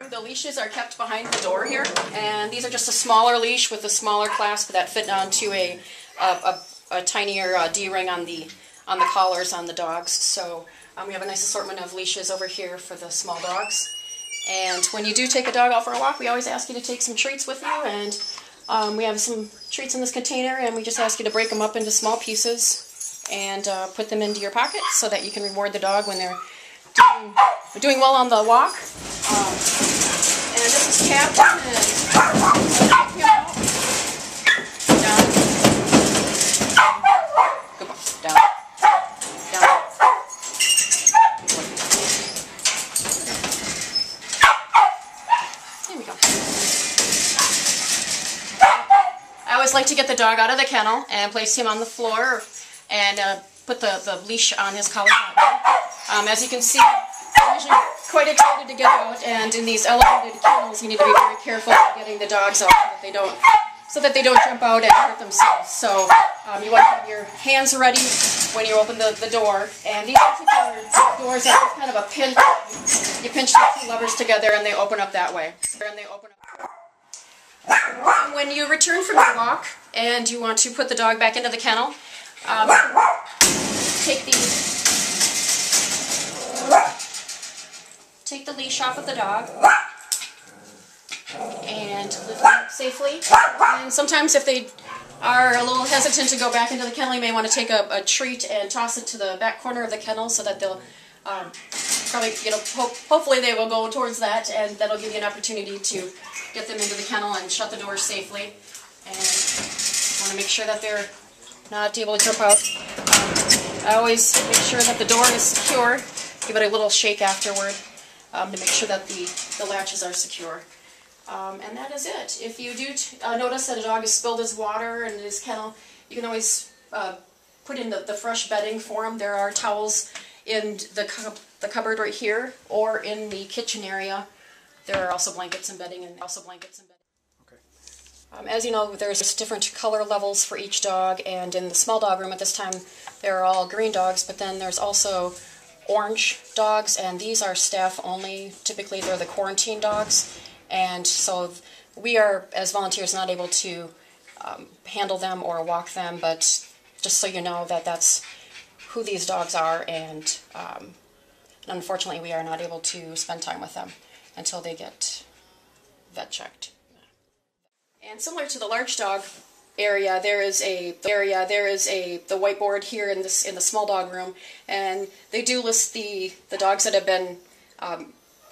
The leashes are kept behind the door here, and these are just a smaller leash with a smaller clasp that fit onto a tinier D-ring on the collars on the dogs. So we have a nice assortment of leashes over here for the small dogs. And when you do take a dog out for a walk, we always ask you to take some treats with you, and we have some treats in this container, and we just ask you to break them up into small pieces and put them into your pocket so that you can reward the dog when they're doing well on the walk. And this is capped and take him out. Down. Good boy. Down. Down. There we go. I always like to get the dog out of the kennel and place him on the floor and put the leash on his collar. As you can see, I'm usually quite excited to get out, and in these elevated kennels, you need to be very careful getting the dogs out so that they don't jump out and hurt themselves. So you want to have your hands ready when you open the door, and these particular doors are kind of a pinch. You pinch the two levers together, and they open up that way. And when you return from your walk and you want to put the dog back into the kennel, take the leash off of the dog and lift them up safely. And sometimes if they are a little hesitant to go back into the kennel, you may want to take a treat and toss it to the back corner of the kennel so that they'll probably, hopefully they will go towards that, and that'll give you an opportunity to get them into the kennel and shut the door safely. And want to make sure that they're not able to jump out. I always make sure that the door is secure. Give it a little shake afterward to make sure that the latches are secure. And that is it. If you do notice that a dog has spilled his water in his kennel, you can always put in the fresh bedding for him. There are towels in the cupboard right here, or in the kitchen area. There are also blankets and bedding, Okay. As you know, there's different color levels for each dog, and in the small dog room at this time, they're all green dogs, but then there's also orange dogs, and these are staff only. Typically, they're the quarantine dogs, and so we are, as volunteers, not able to handle them or walk them, but just so you know that that's who these dogs are, and unfortunately we are not able to spend time with them until they get vet checked. And similar to the large dog area, there is the whiteboard here in the small dog room, and they do list the dogs that have been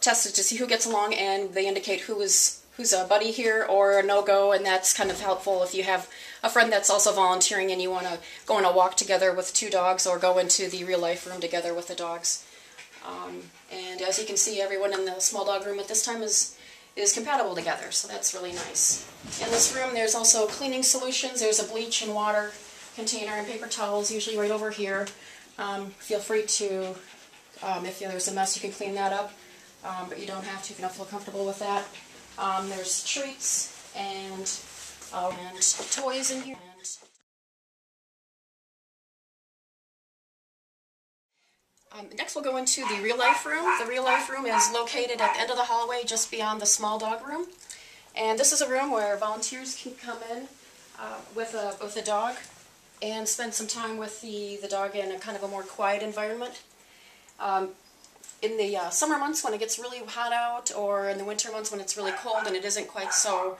tested to see who gets along, and they indicate who's a buddy here or a no-go, and that's kind of helpful if you have a friend that's also volunteering and you want to go on a walk together with two dogs or go into the real-life room together with the dogs. And as you can see, everyone in the small dog room at this time is compatible together, so that's really nice. In this room there's also cleaning solutions. There's a bleach and water container and paper towels, usually right over here. Feel free to, if there's a mess, you can clean that up, but you don't have to if you don't feel comfortable with that. There's treats and toys in here. Next we'll go into the real life room. The real life room is located at the end of the hallway just beyond the small dog room. And this is a room where volunteers can come in with a dog and spend some time with the dog in a kind of a more quiet environment. In the summer months when it gets really hot out, or in the winter months when it's really cold and it isn't quite so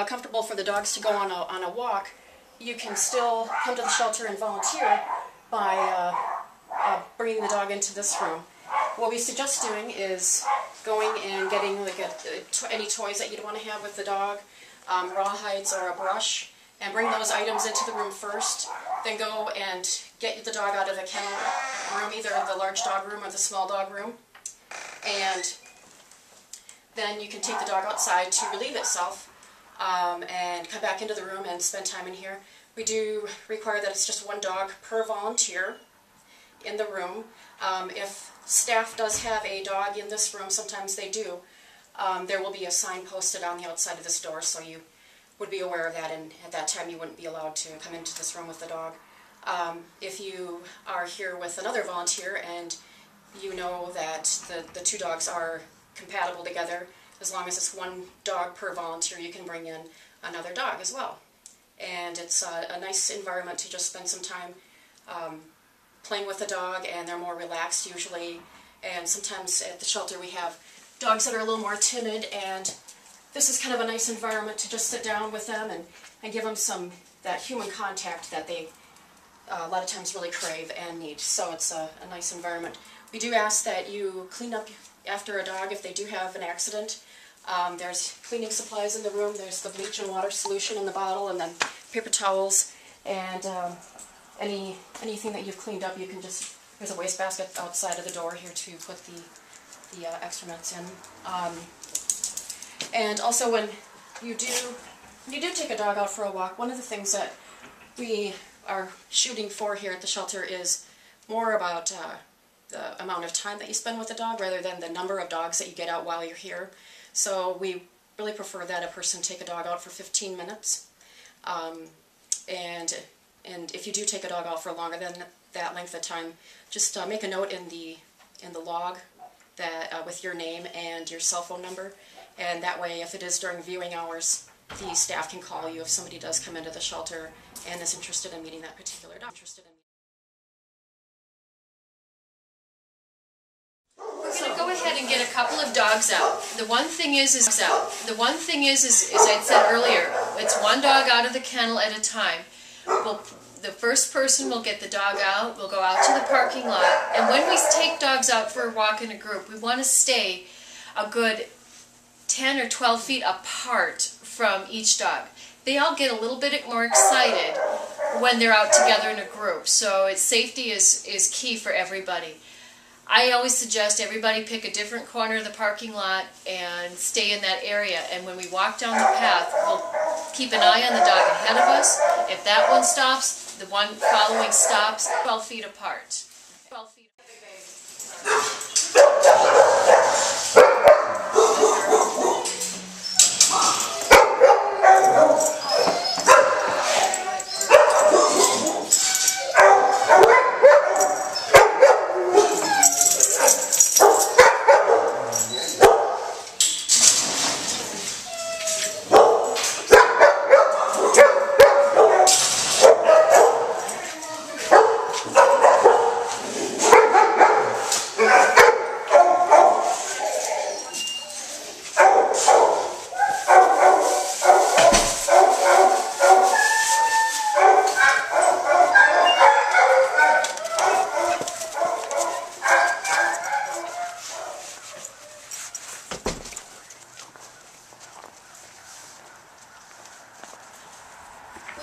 comfortable for the dogs to go on a walk, you can still come to the shelter and volunteer by bringing the dog into this room. What we suggest doing is going and getting like any toys that you'd want to have with the dog, rawhides or a brush, and bring those items into the room first. Then go and get the dog out of the kennel room, either the large dog room or the small dog room. And then you can take the dog outside to relieve itself and come back into the room and spend time in here. We do require that it's just one dog per volunteer in the room. If staff does have a dog in this room, sometimes they do, there will be a sign posted on the outside of this door, so you would be aware of that, and at that time you wouldn't be allowed to come into this room with the dog. If you are here with another volunteer and you know that the two dogs are compatible together, as long as it's one dog per volunteer, you can bring in another dog as well. And it's a nice environment to just spend some time playing with the dog, and they're more relaxed usually. And sometimes at the shelter we have dogs that are a little more timid, and this is kind of a nice environment to just sit down with them and give them that human contact that they a lot of times really crave and need. So it's a nice environment. We do ask that you clean up after a dog if they do have an accident. There's cleaning supplies in the room. There's the bleach and water solution in the bottle, and then paper towels, and anything that you've cleaned up, you can just, there's a wastebasket outside of the door here to put the excrements in. And also when you do take a dog out for a walk, one of the things that we are shooting for here at the shelter is more about the amount of time that you spend with the dog rather than the number of dogs that you get out while you're here. So we really prefer that a person take a dog out for 15 minutes. And if you do take a dog out for longer than that length of time, just make a note in the log that with your name and your cell phone number, and that way if it is during viewing hours, the staff can call you if somebody does come into the shelter and is interested in meeting that particular dog. We're going to go ahead and get a couple of dogs out. The one thing is as I said earlier, it's one dog out of the kennel at a time. The first person will get the dog out, we'll go out to the parking lot, and when we take dogs out for a walk in a group, we want to stay a good 10 or 12 feet apart from each dog. They all get a little bit more excited when they're out together in a group, so safety is key for everybody. I always suggest everybody pick a different corner of the parking lot and stay in that area, and when we walk down the path, we'll keep an eye on the dog ahead of us. If that one stops, the one following stops, 12 feet apart. 12 feet apart.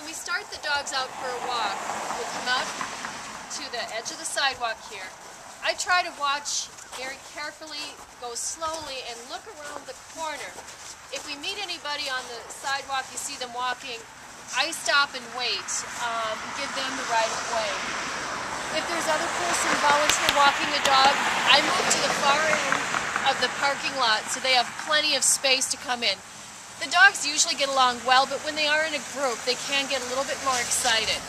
When we start the dogs out for a walk, we'll come out to the edge of the sidewalk here. I try to watch very carefully, go slowly, and look around the corner. If we meet anybody on the sidewalk, you see them walking, I stop and wait, give them the right of way. If there's other person volunteer walking a dog, I move to the far end of the parking lot so they have plenty of space to come in. The dogs usually get along well, but when they are in a group, they can get a little bit more excited.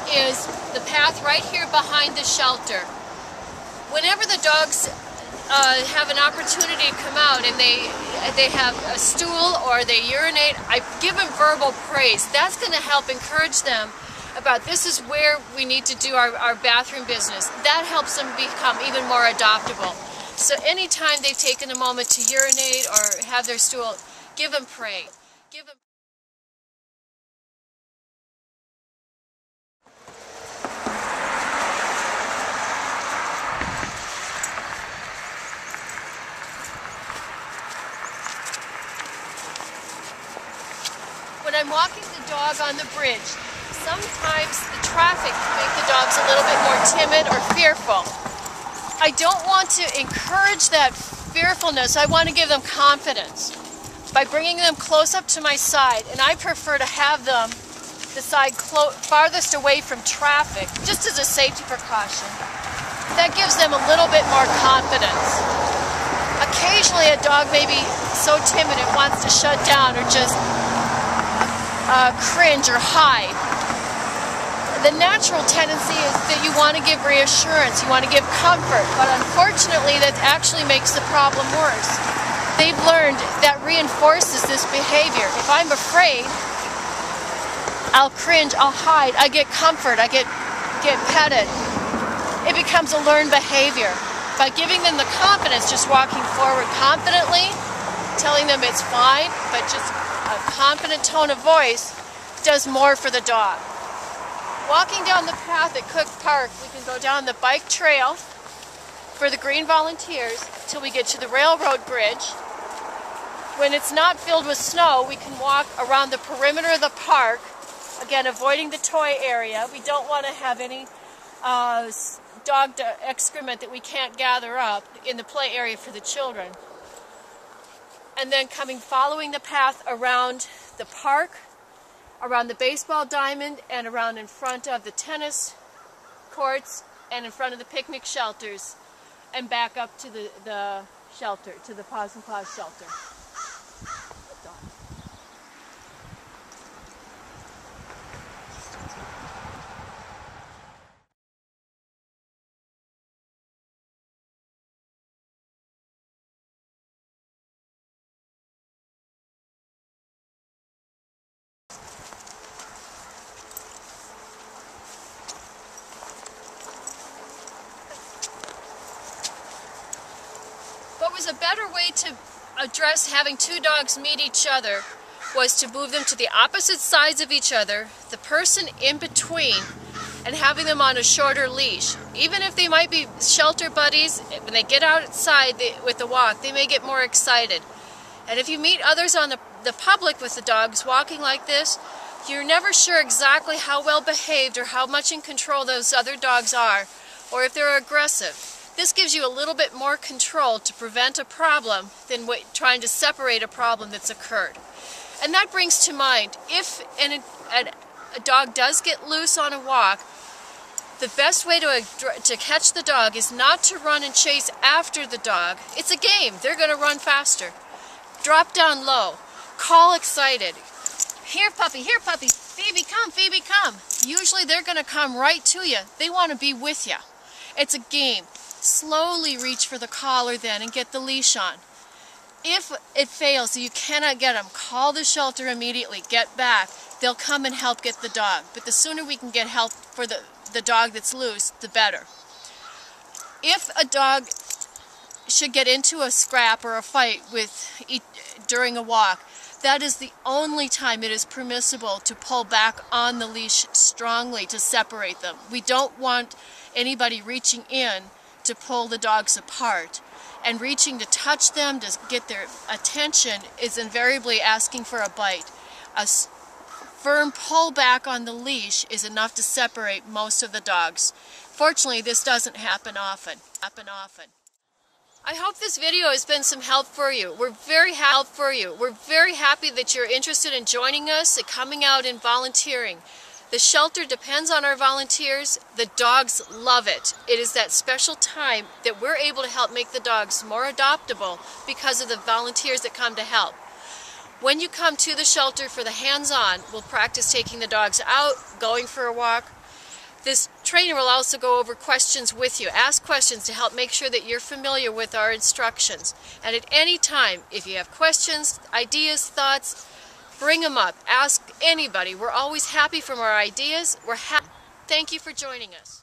Is the path right here behind the shelter. Whenever the dogs have an opportunity to come out and they have a stool or they urinate, I give them verbal praise. That's going to help encourage them about this is where we need to do our bathroom business. That helps them become even more adoptable. So anytime they've taken a moment to urinate or have their stool, give them praise. Give them When I'm walking the dog on the bridge, Sometimes the traffic can make the dogs a little bit more timid or fearful. I don't want to encourage that fearfulness. I want to give them confidence by bringing them close up to my side, and I prefer to have them the side farthest away from traffic, just as a safety precaution. That gives them a little bit more confidence. Occasionally a dog may be so timid it wants to shut down or just cringe or hide. The natural tendency is that you want to give reassurance, you want to give comfort, but unfortunately that actually makes the problem worse. They've learned that reinforces this behavior. If I'm afraid, I'll cringe, I'll hide, I get comfort, I get petted. It becomes a learned behavior. By giving them the confidence, just walking forward confidently, telling them it's fine, but just a confident tone of voice does more for the dog. Walking down the path at Cook Park, we can go down the bike trail for the Green Volunteers till we get to the railroad bridge. When it's not filled with snow, we can walk around the perimeter of the park, again avoiding the toy area. We don't want to have any dog excrement that we can't gather up in the play area for the children. And then following the path around the park, around the baseball diamond, and around in front of the tennis courts, and in front of the picnic shelters, and back up to the shelter, to the Paws and Claws shelter. What was a better way to address having two dogs meet each other was to move them to the opposite sides of each other, the person in between, and having them on a shorter leash. Even if they might be shelter buddies, when they get outside with the walk, they may get more excited. And if you meet others on the public with the dogs walking like this, you're never sure exactly how well behaved or how much in control those other dogs are, or if they're aggressive. This gives you a little bit more control to prevent a problem than trying to separate a problem that's occurred. And that brings to mind, if a dog does get loose on a walk, the best way to catch the dog is not to run and chase after the dog. It's a game. They're going to run faster. Drop down low. Call excited. Here, puppy, Phoebe, come, Phoebe, come. Usually they're going to come right to you. They want to be with you. It's a game. Slowly reach for the collar then and get the leash on. If it fails, so you cannot get them, call the shelter immediately. Get back. They'll come and help get the dog. But the sooner we can get help for the dog that's loose, the better. If a dog should get into a scrap or a fight during a walk, that is the only time it is permissible to pull back on the leash strongly to separate them. We don't want anybody reaching in to pull the dogs apart, and reaching to touch them to get their attention is invariably asking for a bite. A firm pull back on the leash is enough to separate most of the dogs. Fortunately, this doesn't happen often. I hope this video has been some help for you. We're very happy that you're interested in joining us and coming out and volunteering. The shelter depends on our volunteers. The dogs love it. It is that special time that we're able to help make the dogs more adoptable because of the volunteers that come to help. When you come to the shelter for the hands-on, we'll practice taking the dogs out, going for a walk. This trainer will also go over questions with you. Ask questions to help make sure that you're familiar with our instructions. And at any time, if you have questions, ideas, thoughts, bring them up. Ask anybody. We're always happy from our ideas. We're happy. Thank you for joining us.